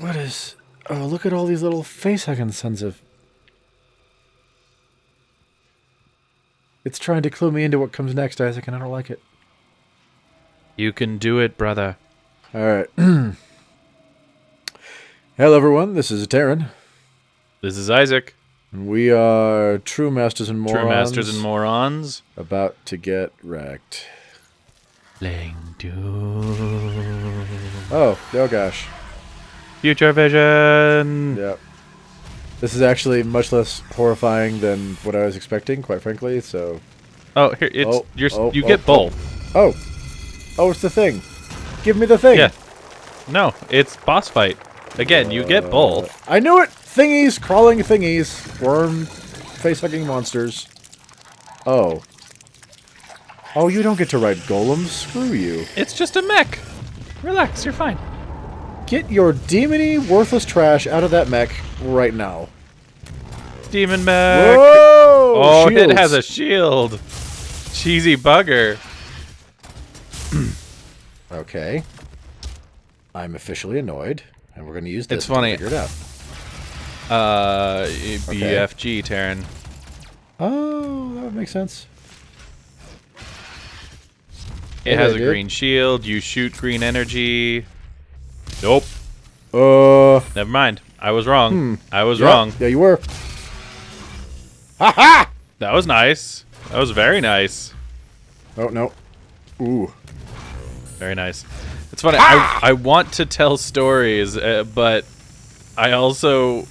What is... Oh, look at all these little face-hugging sons of... It's trying to clue me into what comes next, Isaac, and I don't like it. You can do it, brother. Alright. Hello, everyone. This is Taryn. This is Isaac. We are True Masters and Morons. True Masters and Morons. About to get wrecked. Playing Doom. Oh gosh. Future Vision. Yep. This is actually much less horrifying than what I was expecting, quite frankly, so... Oh, here, it's you get both. Oh, it's the thing. Give me the thing. Yeah. No, it's boss fight. Again, you get both. I knew it! Thingies, crawling thingies, worm, face-hugging monsters. Oh. Oh, you don't get to ride golems? Screw you. It's just a mech. Relax, you're fine. Get your demony, worthless trash out of that mech right now. Demon mech. Whoa! Oh, Shields. it has a shield. Cheesy bugger. Okay. I'm officially annoyed, and we're going to use this to figure it out. BFG, Taryn. Oh, that would make sense. It has a green shield. You shoot green energy. Nope. Never mind. I was wrong. I was wrong. Yeah, you were. Ha ha! That was nice. That was very nice. Oh, no. Ooh. Very nice. It's funny. I want to tell stories, but I also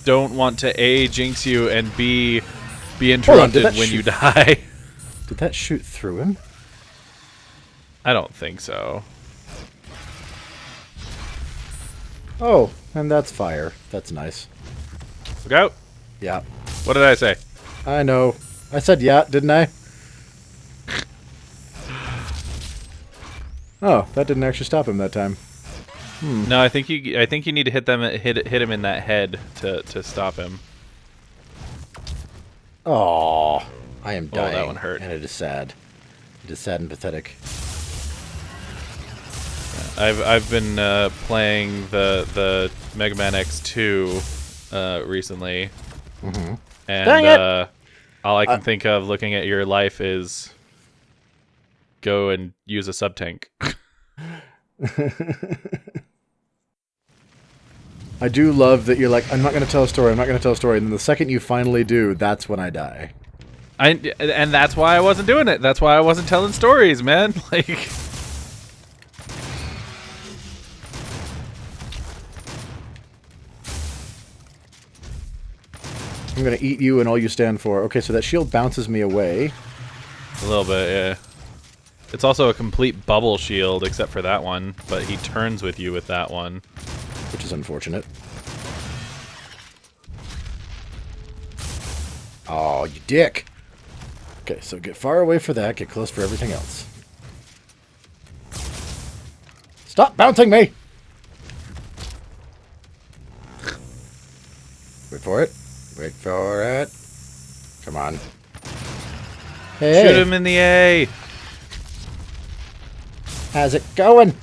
don't want to A, jinx you, and B, be interrupted when you die. Did that shoot through him? I don't think so. Oh, and that's fire. That's nice. Look out. Yeah. What did I say? I know. I said yeah, didn't I? Oh, that didn't actually stop him that time. No, I think you need to hit him in that head to stop him. Oh, I am dying. Oh, that one hurt. And it is sad. It is sad and pathetic. I've been playing the Mega Man X2 recently, and Dang it! All I can think of looking at your life is go and use a sub tank. I do love that you're like, I'm not going to tell a story, I'm not going to tell a story, and then the second you finally do, that's when I die. And that's why I wasn't doing it. That's why I wasn't telling stories, man. Like, I'm going to eat you and all you stand for. Okay, so that shield bounces me away. a little bit, yeah. It's also a complete bubble shield, except for that one, but he turns with you with that one. Which is unfortunate. Oh, you dick! Okay, so get far away for that, get close for everything else. Stop bouncing me! Wait for it. Wait for it. Come on. Hey! Shoot him in the A! How's it going?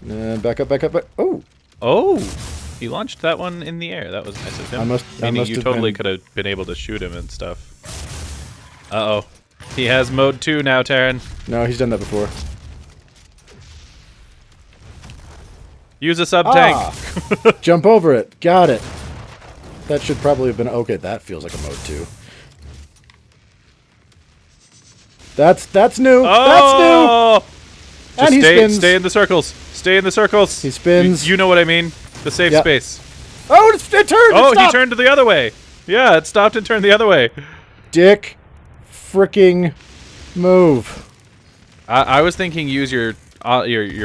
Back up, back up, back. Oh! Oh! He launched that one in the air. That was nice of him. Meaning you totally could have been able to shoot him and stuff. Uh-oh. He has mode 2 now, Taryn. No, he's done that before. Use a sub-tank. Jump over it. Got it. That should probably have been... Okay, that feels like a mode 2. That's new. Oh! That's new. And he spins. Stay in the circles. Stay in the circles. He spins. You know what I mean. The safe space. Oh, it turned. Oh, he turned to the other way. Yeah, it stopped and turned the other way. Dick, fricking, move. I was thinking use your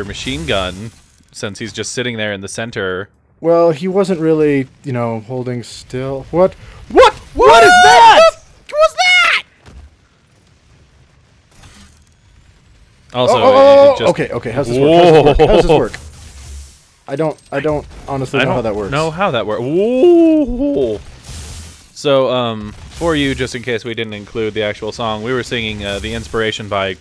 machine gun, since he's just sitting there in the center. Well, he wasn't really, you know, holding still. What? What is that? What was that? Also, okay. How's this work? How's this work? I don't honestly know how that works. Know how that works. Whoa. So, for you, just in case we didn't include the actual song, we were singing the inspiration by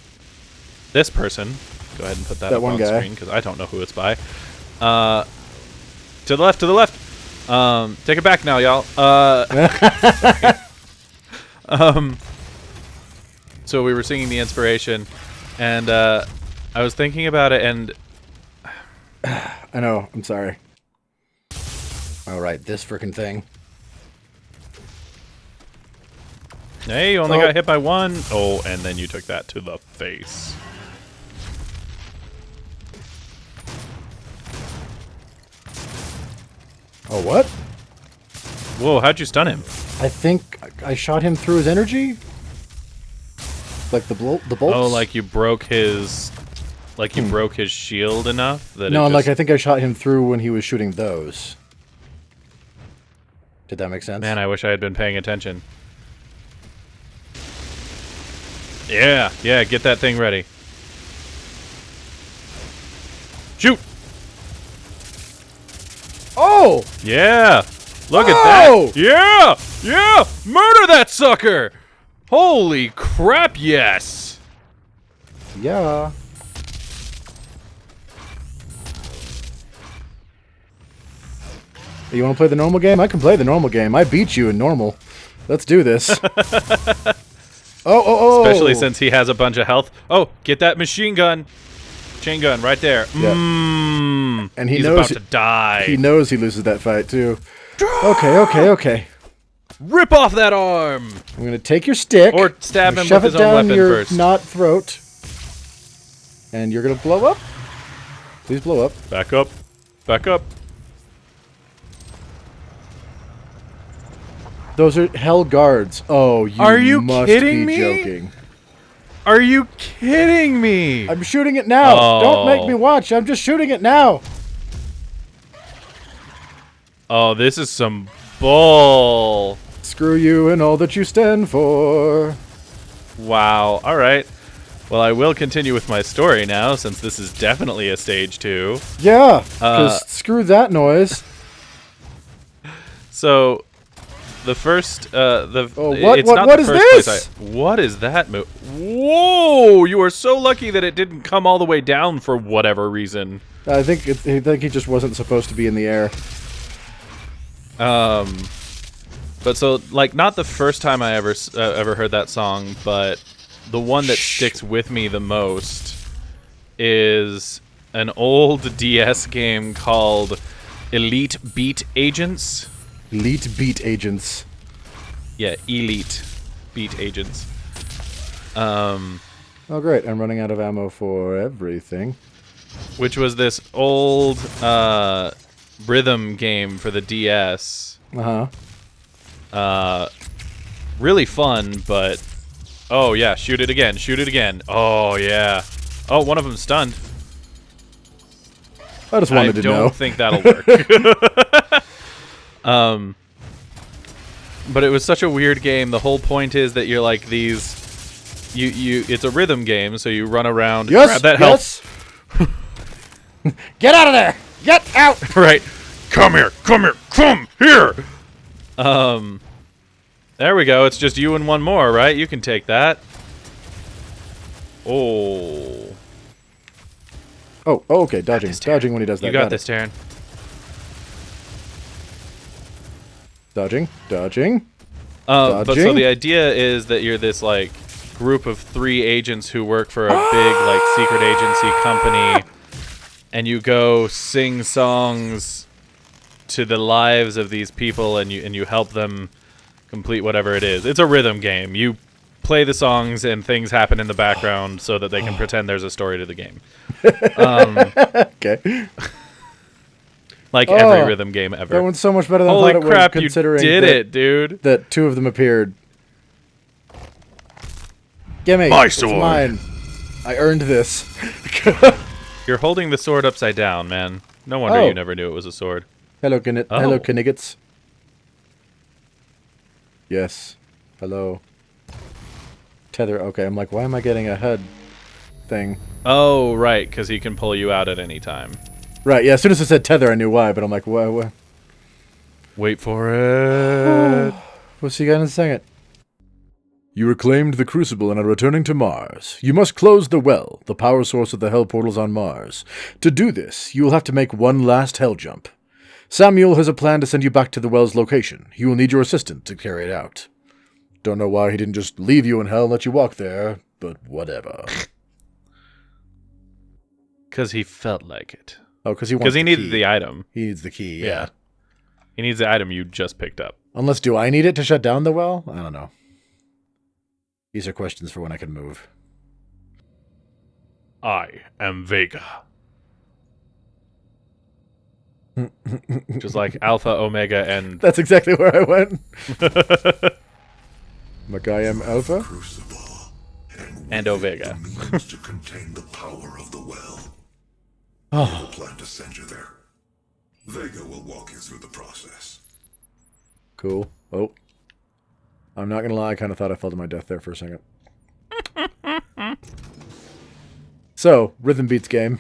this person. Go ahead and put that up one on guy. screen because I don't know who it's by. To the left, to the left. Take it back now, y'all. So we were singing the inspiration, and I was thinking about it, and I know. I'm sorry. All right, this frickin' thing. hey, you only got hit by one. Oh, and then you took that to the face. Oh, what? Whoa, how'd you stun him? I think I shot him through his energy? Like the bolts? Oh, like you broke his... Like you broke his shield enough that No, it just... like I think I shot him through when he was shooting those. Did that make sense? Man, I wish I had been paying attention. Yeah, yeah, get that thing ready. Shoot! Oh! Yeah! Look at Oh! that! Yeah! Yeah! Murder that sucker! Holy crap, yes! Yeah. You want to play the normal game? I can play the normal game. I beat you in normal. Let's do this. Oh! Especially since he has a bunch of health. Oh, get that machine gun. Chain gun right there. Yeah. And he's knows about to die. He knows he loses that fight, too. Okay. Rip off that arm! I'm going to take your stick. Or stab him shove with it his own down weapon your first. not throat. And you're going to blow up? Please blow up. Back up. Back up. Those are hell guards. Oh, Are you must kidding be me? joking. Are you kidding me? I'm shooting it now. Oh. Don't make me watch. I'm just shooting it now. Oh, this is some bull. Screw you and all that you stand for. Wow. All right. Well, I will continue with my story now, since this is definitely a stage 2. Yeah, because screw that noise. So, the first, what it's not what the is first this? What is that move? Whoa! You are so lucky that it didn't come all the way down for whatever reason. I think he just wasn't supposed to be in the air. But so, like, not the first time I ever heard that song, but the one that sticks with me the most is an old DS game called Elite Beat Agents. Elite Beat Agents. Yeah, Elite Beat Agents. Oh, great. I'm running out of ammo for everything. Which was this old rhythm game for the DS. Uh-huh. Really fun, but... Oh, yeah, shoot it again, shoot it again. Oh, yeah. Oh, one of them's stunned. I just wanted to know. I don't think that'll work. But it was such a weird game. The whole point is that you're like these... It's a rhythm game, so you run around, grab that health. Get out of there! Get out! Right. Come here! Come here! Come here! There we go. It's just you and one more, right? You can take that. Oh. Oh, okay. Dodging. Dodging when he does that. You got this, Taryn. Dodging. Dodging. But so the idea is that you're this, like, group of 3 agents who work for a big, like, secret agency company, and you go sing songs to the lives of these people, and you help them complete whatever it is. It's a rhythm game. You play the songs, and things happen in the background so that they can pretend there's a story to the game. Okay. Like every rhythm game ever. That one's so much better than Holy I thought it crap, would, considering you did it, dude. That 2 of them appeared. Gimme. My It's sword. mine. I earned this. You're holding the sword upside down, man. No wonder you never knew it was a sword. Hello, Hello, Kniggets. Yes. Hello. Tether. Okay, I'm like, why am I getting a HUD thing? Oh, right, because he can pull you out at any time. Right, yeah, as soon as it said tether, I knew why, but I'm like, what? Wait for it. We'll see you guys in a second. You reclaimed the Crucible and are returning to Mars. You must close the well, the power source of the Hell portals on Mars. To do this, you will have to make one last Hell jump. Samuel has a plan to send you back to the well's location. He will need your assistance to carry it out. Don't know why he didn't just leave you in hell and let you walk there, but whatever. Because he felt like it. Oh, because he needed the item. He needs the key, yeah. He needs the item you just picked up. Unless, do I need it to shut down the well? I don't know. These are questions for when I can move. I am Vega. Just like Alpha, Omega, and... That's exactly where I went. I am Alpha. And Omega. To contain the power of the well. Oh. We plan to send you there. Vega will walk you through the process. Cool. Oh. I'm not gonna lie, I kind of thought I fell to my death there for a second. So, rhythm beats game.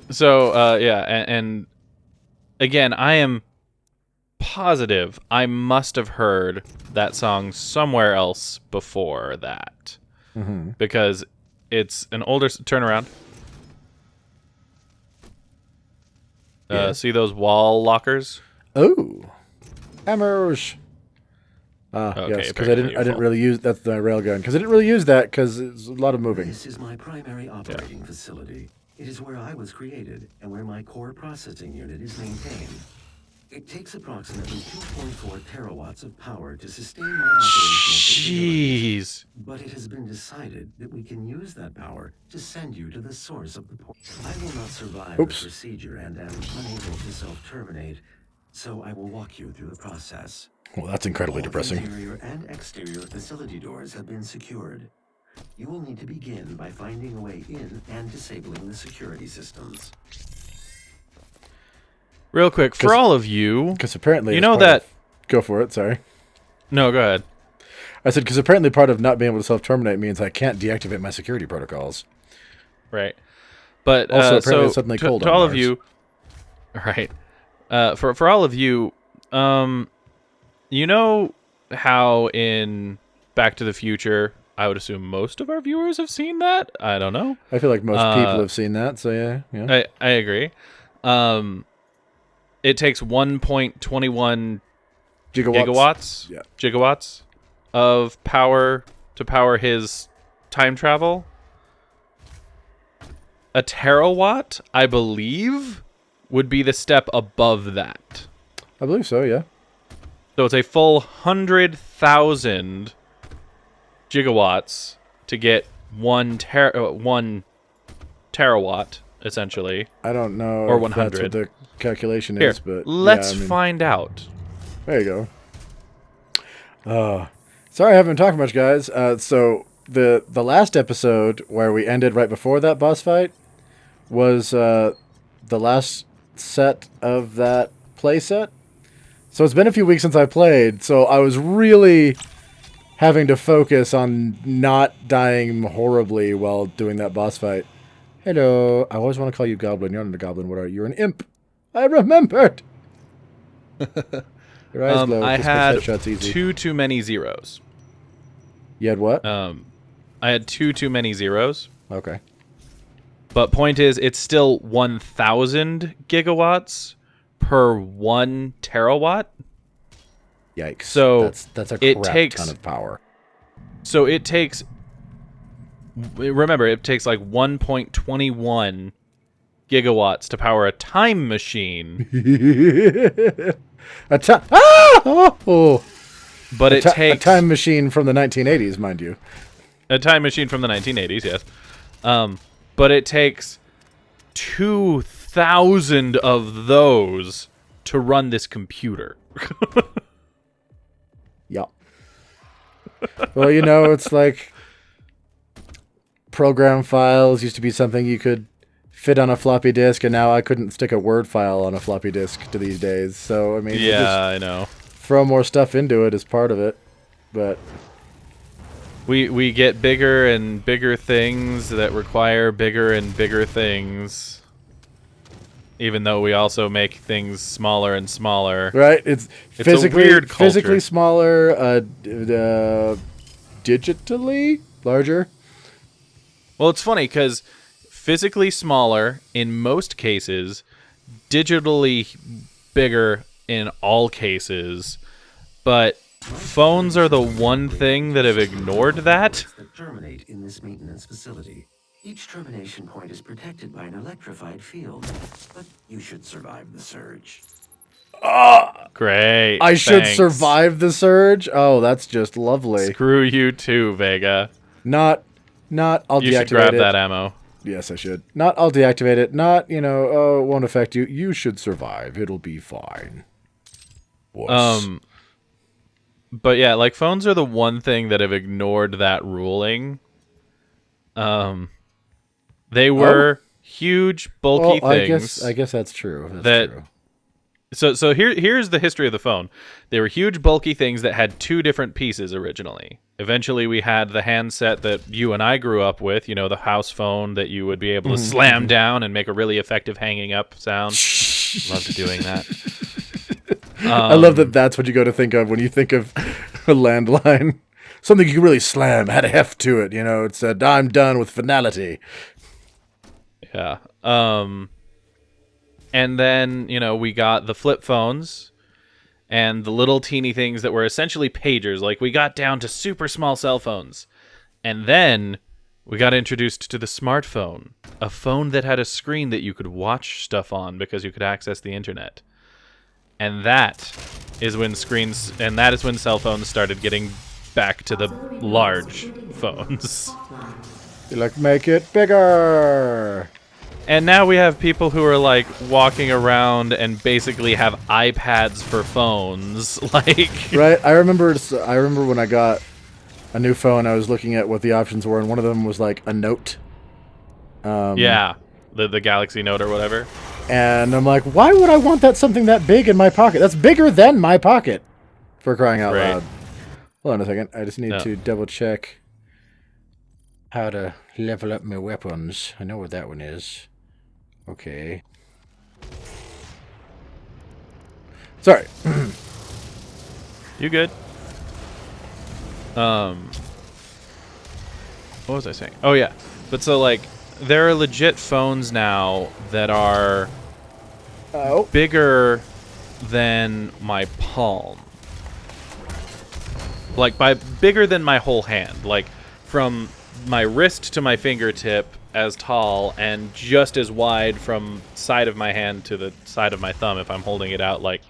So, yeah, and again, I am positive I must have heard that song somewhere else before that. Mm-hmm. Because it's an older... Turn around. Yeah. See those wall lockers? Oh. Hammers. Okay, Yes, because I didn't really use... That's the railgun. Because I didn't really use that because it's a lot of moving. This is my primary operating facility. It is where I was created and where my core processing unit is maintained. It takes approximately 2.4 terawatts of power to sustain my operational capabilities. Jeez. But it has been decided that we can use that power to send you to the source of the port. I will not survive the procedure and am unable to self-terminate, so I will walk you through the process. Well, that's incredibly depressing. Interior and exterior facility doors have been secured. You will need to begin by finding a way in and disabling the security systems. Real quick, for all of you... Because apparently... You know that... Go for it, sorry. No, go ahead. I said, because apparently part of not being able to self-terminate means I can't deactivate my security protocols. Right. But, also, apparently so, it's suddenly cold to on all Mars. of you... Right. For all of you, you know how in Back to the Future... I would assume most of our viewers have seen that. I don't know. I feel like most people have seen that, so yeah. I agree. It takes 1.21 gigawatts of power to power his time travel. A terawatt, I believe, would be the step above that. I believe so, yeah. So it's a full 100,000 gigawatts to get one terawatt, essentially. I don't know or if 100. that's what the calculation Here, is, but let's yeah, I mean, find out. There you go. Sorry I haven't talked much, guys. So the last episode where we ended right before that boss fight was the last set of that playset. So it's been a few weeks since I played, so I was really having to focus on not dying horribly while doing that boss fight. Hello. I always want to call you Goblin. You're not a Goblin. What are you? You're an imp. I remembered. Your eyes glow. I This had headshot's easy. two too many zeros. You had what? I had two too many zeros. Okay. But point is, it's still 1,000 gigawatts per 1 terawatt. Yikes. So that's a it crap takes, ton of power. So it takes... Remember, it takes like 1.21 gigawatts to power a time machine. But it takes... A time machine from the 1980s, mind you. A time machine from the 1980s, yes. But it takes 2,000 of those to run this computer. Yeah. Well, you know, it's like program files used to be something you could fit on a floppy disk, and now I couldn't stick a Word file on a floppy disk to these days. So, I mean, yeah, I know. Throw more stuff into it as part of it, but we get bigger and bigger things that require bigger and bigger things. Even though we also make things smaller and smaller. Right? It's physically, a weird culture. physically smaller, digitally larger. Well, it's funny because physically smaller in most cases, digitally bigger in all cases, but phones are the one thing that have ignored that. That terminate in this maintenance facility. Each termination point is protected by an electrified field, but you should survive the surge. Great. I should thanks. survive the surge? Oh, that's just lovely. Screw you too, Vega. Not, I'll You deactivate should grab it. that ammo. Yes, I should. Not, I'll deactivate it. Not, oh, it won't affect you. You should survive. It'll be fine. Wuss. But yeah, like phones are the one thing that have ignored that ruling. They were huge, bulky things. I guess that's true. That's true. So here's the history of the phone. They were huge, bulky things that had two different pieces originally. Eventually, we had the handset that you and I grew up with, the house phone that you would be able to slam down and make a really effective hanging up sound. Loved doing that. I love that that's what you go to think of when you think of a landline. Something you could really slam, had a heft to it, it said, I'm done with finality. Yeah. And then, we got the flip phones and the little teeny things that were essentially pagers. Like, we got down to super small cell phones. And then we got introduced to the smartphone, a phone that had a screen that you could watch stuff on because you could access the internet. And that is when cell phones started getting back to the large phones. You're like, make it bigger. And now we have people who are like walking around and basically have iPads for phones. Like, right? I remember when I got a new phone, I was looking at what the options were, and one of them was like a Note. Yeah, the Galaxy Note or whatever. And I'm like, why would I want something that big in my pocket? That's bigger than my pocket, for crying out loud. Hold on a second. I just need to double check how to level up my weapons. I know what that one is. Okay. Sorry. You good? What was I saying? Oh yeah. But so like there are legit phones now that are bigger than my palm. Like bigger than my whole hand. Like from my wrist to my fingertip as tall and just as wide from side of my hand to the side of my thumb if I'm holding it out like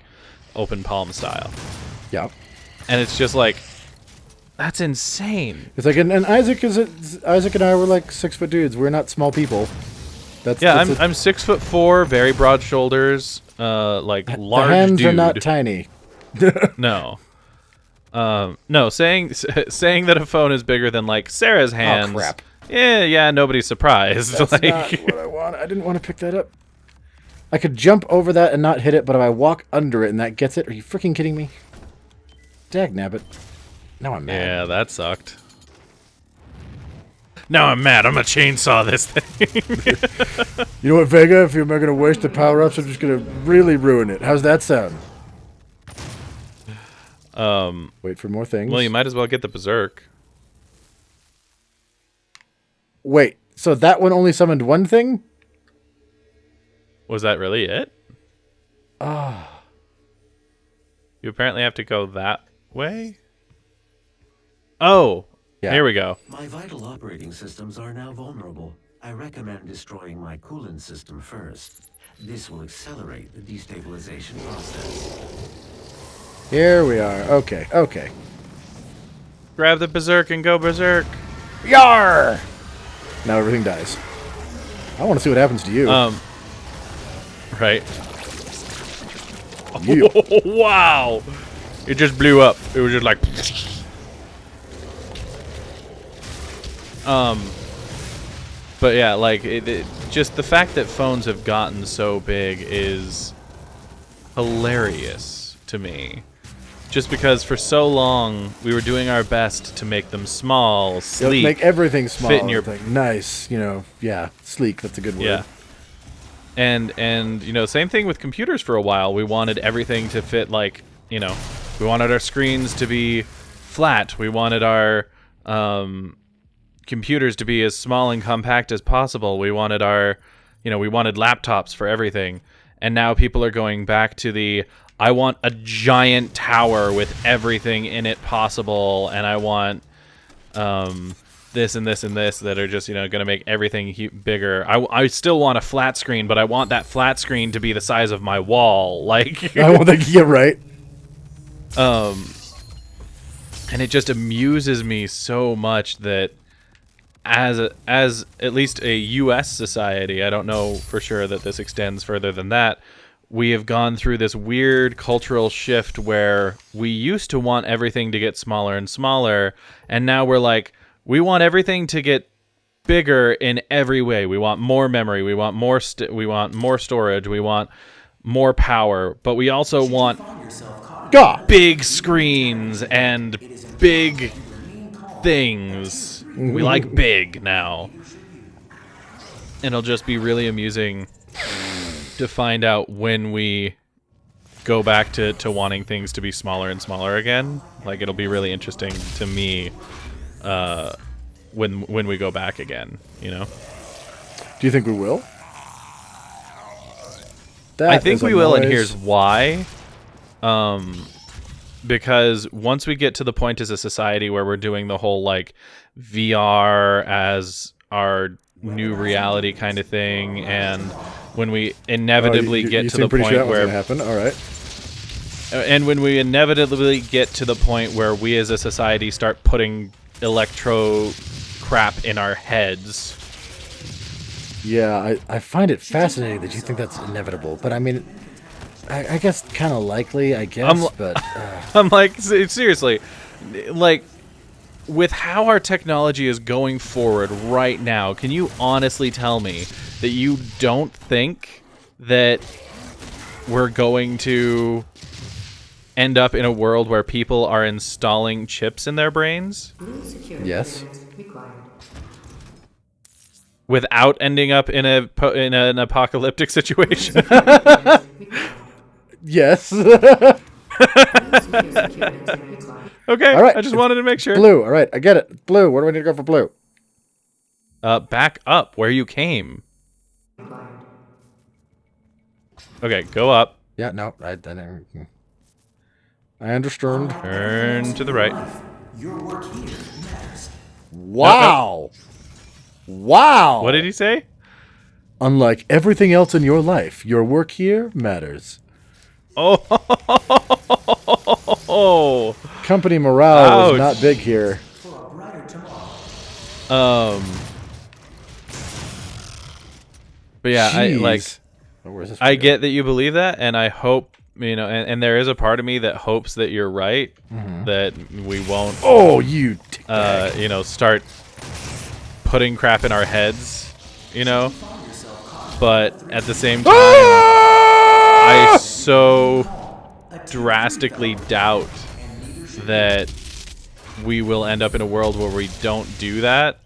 open palm style. Yeah. And it's just like, that's insane. It's like, and Isaac and I were like 6 foot dudes. We're not small people. I'm 6'4", very broad shoulders, like large. The hands dude. are not tiny. No. No, saying that a phone is bigger than like Sarah's hands. Oh crap. Yeah, nobody's surprised. That's like, not what I want. I didn't want to pick that up. I could jump over that and not hit it, but if I walk under it and that gets it, are you freaking kidding me? Dagnabbit. Now I'm mad. Yeah, that sucked. Now I'm mad. I'm gonna chainsaw this thing. You know what, Vega? If you're going to waste the power-ups, I'm just going to really ruin it. How's that sound? Wait for more things. Well, you might as well get the Berserk. Wait, so that one only summoned one thing? Was that really it? You apparently have to go that way? Oh, yeah. Here we go. My vital operating systems are now vulnerable. I recommend destroying my coolant system first. This will accelerate the destabilization process. Here we are. Okay. Grab the Berserk and go Berserk. Yar! Now everything dies. I want to see what happens to you. Right. You. Oh, wow. It just blew up. It was just like... But yeah, like, just the fact that phones have gotten so big is hilarious to me. Just because for so long we were doing our best to make them small, sleek, make everything small, fit in your nice, yeah, sleek. That's a good word. Yeah. And same thing with computers for a while. We wanted everything to fit like, we wanted our screens to be flat. We wanted our computers to be as small and compact as possible. We wanted we wanted laptops for everything. and now people are going back to the I want a giant tower with everything in it possible, and I want this and this and this that are just going to make everything bigger. I still want a flat screen, but I want that flat screen to be the size of my wall. Like I want to get right. And it just amuses me so much that as at least a U.S. society, I don't know for sure that this extends further than that, we have gone through this weird cultural shift where we used to want everything to get smaller and smaller, and now we're like, we want everything to get bigger in every way. We want more memory, we want more storage, we want more power, but we also want big screens and big things. We like big now. And it'll just be really amusing to find out when we go back to wanting things to be smaller and smaller again. Like, it'll be really interesting to me when we go back again, you know? Do you think we will? I think we will, and here's why. Because once we get to the point as a society where we're doing the whole like VR as our new reality kind of thing, and when we inevitably get to the point where happen. All right. And when we inevitably get to the point where we as a society start putting electro crap in our heads. Yeah, I find it fascinating that you think that's inevitable, but I mean, I guess kind of likely, I guess, but... I'm like, seriously, like, with how our technology is going forward right now, can you honestly tell me that you don't think that we're going to end up in a world where people are installing chips in their brains? Yes. Without ending up in an apocalyptic situation? Yes. Okay, all right. I just wanted to make sure. Blue, all right, I get it. Blue, where do I need to go for blue? Back up where you came. Okay, go up. Yeah, no, I understand. Turn to the right. Your work here matters. Wow. Wow. What did he say? Unlike everything else in your life, your work here matters. Oh. Company morale Ouch. is not big here. But yeah, Jeez. I get that you believe that, and I hope, and there is a part of me that hopes that you're right, that we won't start putting crap in our heads, but at the same time, I so drastically doubt that we will end up in a world where we don't do that.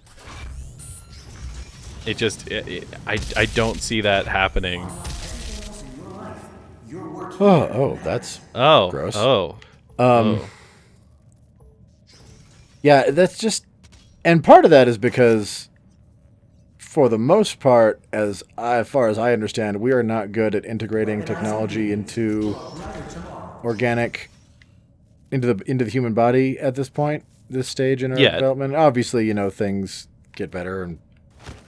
I don't see that happening. That's gross. Yeah, that's just, and part of that is because, for the most part, as far as I understand, we are not good at integrating technology into the human body at this point, this stage in our development. Obviously, things get better, and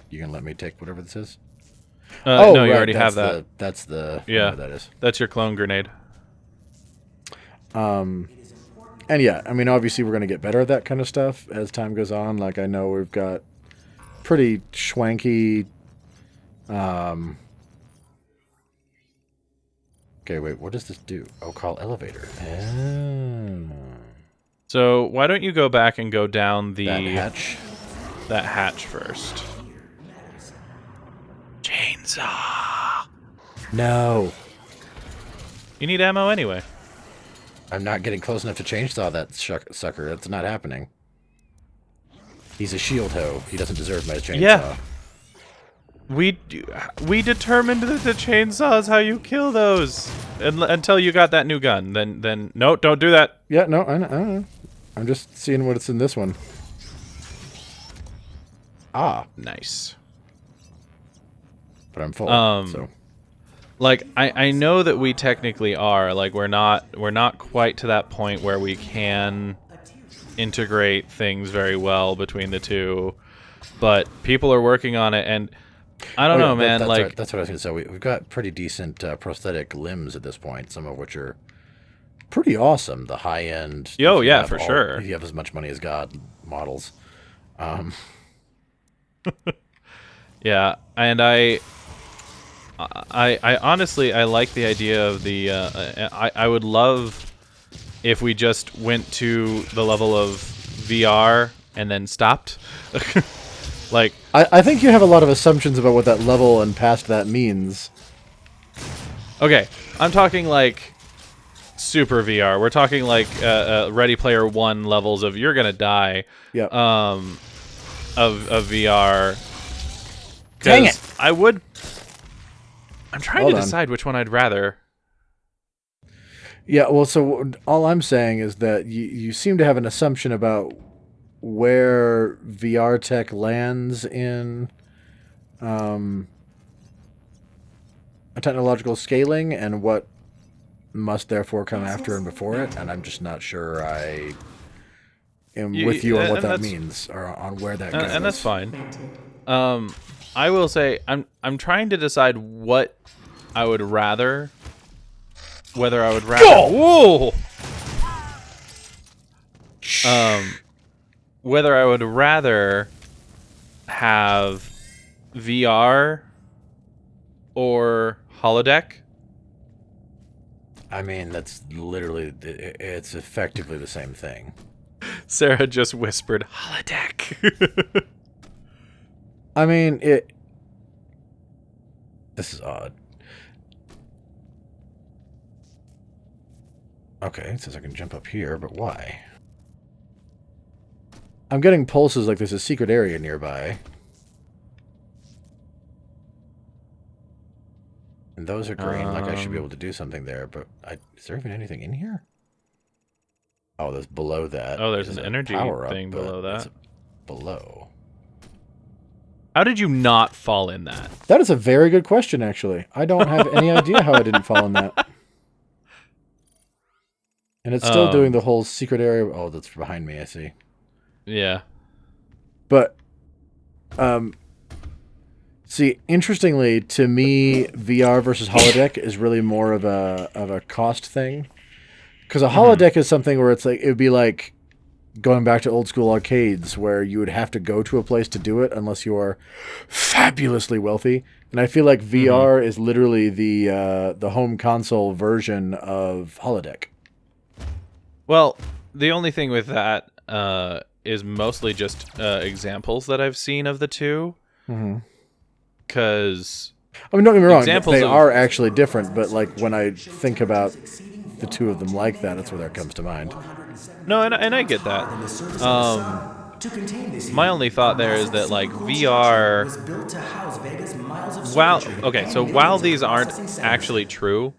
you can let me take whatever this is. No, you already have that. That's the that is. That's your clone grenade. And yeah, I mean, obviously we're going to get better at that kind of stuff as time goes on. Like, I know we've got pretty schwanky... Okay, wait, what does this do? Oh, call elevator. So why don't you go back and go down That hatch first. Chainsaw. No. You need ammo anyway. I'm not getting close enough to chainsaw that sucker. That's not happening. He's a shield hoe. He doesn't deserve my chainsaw. Yeah. We determined that the chainsaw is how you kill those. Until you got that new gun. Then no, don't do that. Yeah, no, I know. I'm just seeing what's in this one. Nice. But I'm full, so... Like I know that we technically are, like we're not quite to that point where we can integrate things very well between the two, but people are working on it, and I don't know, man. That's like right. That's what I was going to say. We've got pretty decent prosthetic limbs at this point, some of which are pretty awesome. The high end. Oh yeah, for sure. If you have as much money as God models. Yeah, and I honestly I like the idea of the. I would love if we just went to the level of VR and then stopped. Like I think you have a lot of assumptions about what that level and past that means. Okay, I'm talking like super VR. We're talking like Ready Player One levels of you're gonna die. Yeah. Of VR. Dang it! I'm trying Hold to on. decide which one I'd rather. Yeah. Well, so all I'm saying is that you seem to have an assumption about where VR tech lands in a technological scaling and what must therefore come after and before it, and I'm just not sure I am with you on what that means or on where that goes. And that's fine. I will say I'm trying to decide what I would rather. Whether I would rather. Whoa! Whether I would rather have VR or holodeck. I mean, that's literally, it's effectively the same thing. Sarah just whispered holodeck. I mean, this is odd. Okay, it says I can jump up here, but why? I'm getting pulses like there's a secret area nearby. And those are green, like I should be able to do something there, but is there even anything in here? Oh, there's below that. Oh, there's an a energy power-up, thing but below that. it's below. How did you not fall in that? That is a very good question, actually. I don't have any idea how I didn't fall in that. And it's still doing the whole secret area. Oh, that's behind me, I see. Yeah. But, see, interestingly, to me, VR versus holodeck is really more of a cost thing. Because a holodeck is something where it's like, it would be like going back to old school arcades where you would have to go to a place to do it unless you are fabulously wealthy. And I feel like VR is literally the home console version of holodeck. Well, the only thing with that is mostly just examples that I've seen of the two. Because I mean, don't get me wrong, examples they of- are actually different, but like when I think about the two of them like that, that's where that comes to mind. No, and I get that. My only thought there is that like VR. While these aren't actually true,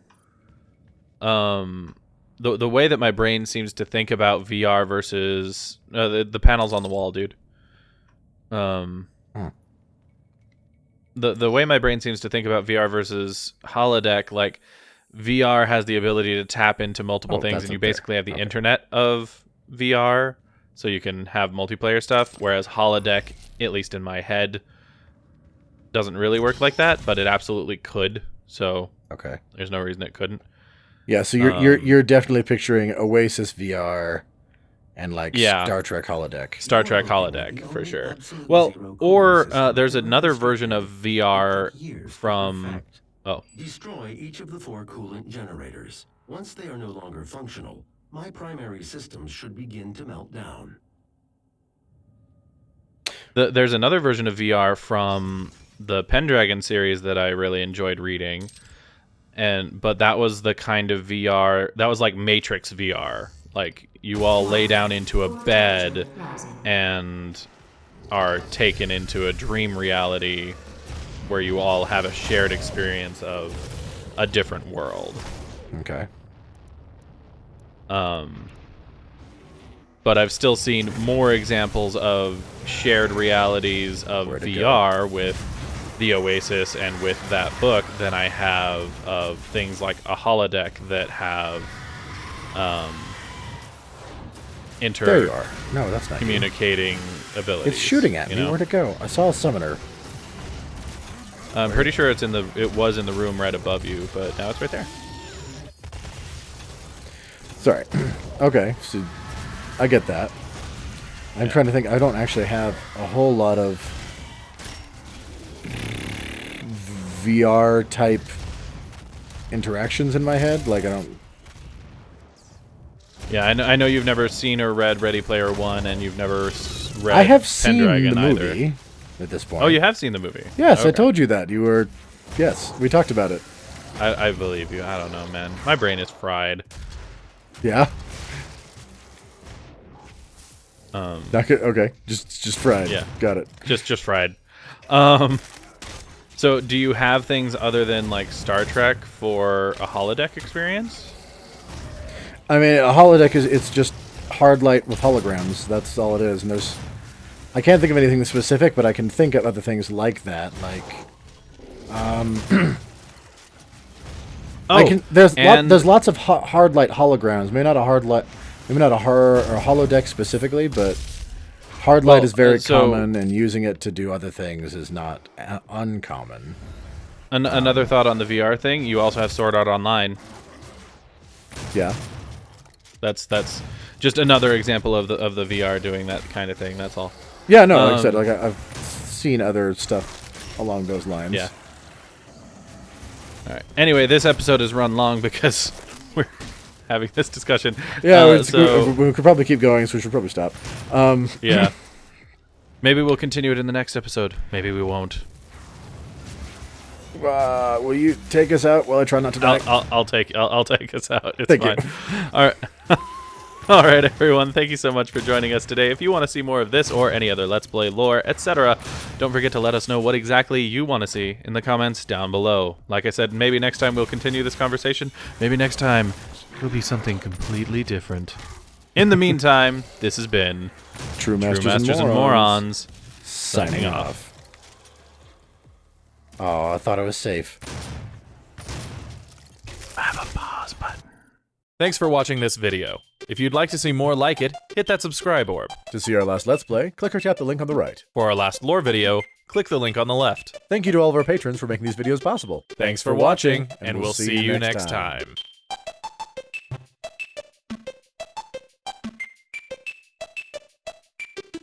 the way that my brain seems to think about VR versus the panels on the wall, dude. The way my brain seems to think about VR versus holodeck, like VR has the ability to tap into multiple things, and you basically have the internet of VR, so you can have multiplayer stuff. Whereas holodeck, at least in my head, doesn't really work like that, but it absolutely could. So Okay. there's no reason it couldn't. Yeah, so you're definitely picturing Oasis VR and like Star Trek holodeck. Star Trek holodeck for sure. Well, or there's another version of VR from. Oh, Destroy each of the 4 coolant generators. Once they are no longer functional, my primary systems should begin to melt down. There's another version of VR from the Pendragon series that I really enjoyed reading, but that was the kind of VR that was like Matrix VR. Like you all lay down into a bed and are taken into a dream reality where you all have a shared experience of a different world. Okay. But I've still seen more examples of shared realities of VR with the Oasis and with that book than I have of things like a holodeck that have There you are. No, that's not you. communicating abilities. It's shooting at me. Where'd it go? I saw a summoner. I'm pretty sure it was in the room right above you, but now it's right there. Sorry. Okay, so I get that. I'm trying to think. I don't actually have a whole lot of VR type interactions in my head. Like I don't. Yeah, I know you've never seen or read Ready Player One, and you've never read I have seen Pendragon the either. movie at this point. Oh, you have seen the movie? Yes, Okay. I told you that. You were. Yes, we talked about it. I believe you. I don't know, man. My brain is fried. Yeah. Okay, just fried. Yeah. Got it. Just fried. So do you have things other than like Star Trek for a holodeck experience? I mean, a holodeck it's just hard light with holograms. That's all it is. And I can't think of anything specific, but I can think of other things like that. Like, there's lots of hard light holograms. Maybe not a hard light, maybe not a horror or a holodeck specifically, but hard light is very common, and using it to do other things is not uncommon. Another thought on the VR thing. You also have Sword Art Online. Yeah. That's just another example of the VR doing that kind of thing. That's all. Yeah, no, like I said, like I've seen other stuff along those lines. Yeah. All right. Anyway, this episode is run long because we're having this discussion. Yeah, we could probably keep going, so we should probably stop. Yeah. Maybe we'll continue it in the next episode. Maybe we won't. Will you take us out while I try not to die? I'll take us out. It's Thank fine. you. All right. All right, everyone. Thank you so much for joining us today. If you want to see more of this or any other Let's Play lore, etc., don't forget to let us know what exactly you want to see in the comments down below. Like I said, maybe next time we'll continue this conversation. Maybe next time it'll be something completely different. In the meantime, this has been True Masters, and Morons signing off. Oh, I thought I was safe. I have a pause button. Thanks for watching this video. If you'd like to see more like it, hit that subscribe orb. To see our last Let's Play, click or tap the link on the right. For our last lore video, click the link on the left. Thank you to all of our patrons for making these videos possible. Thanks for watching, and we'll see you next time.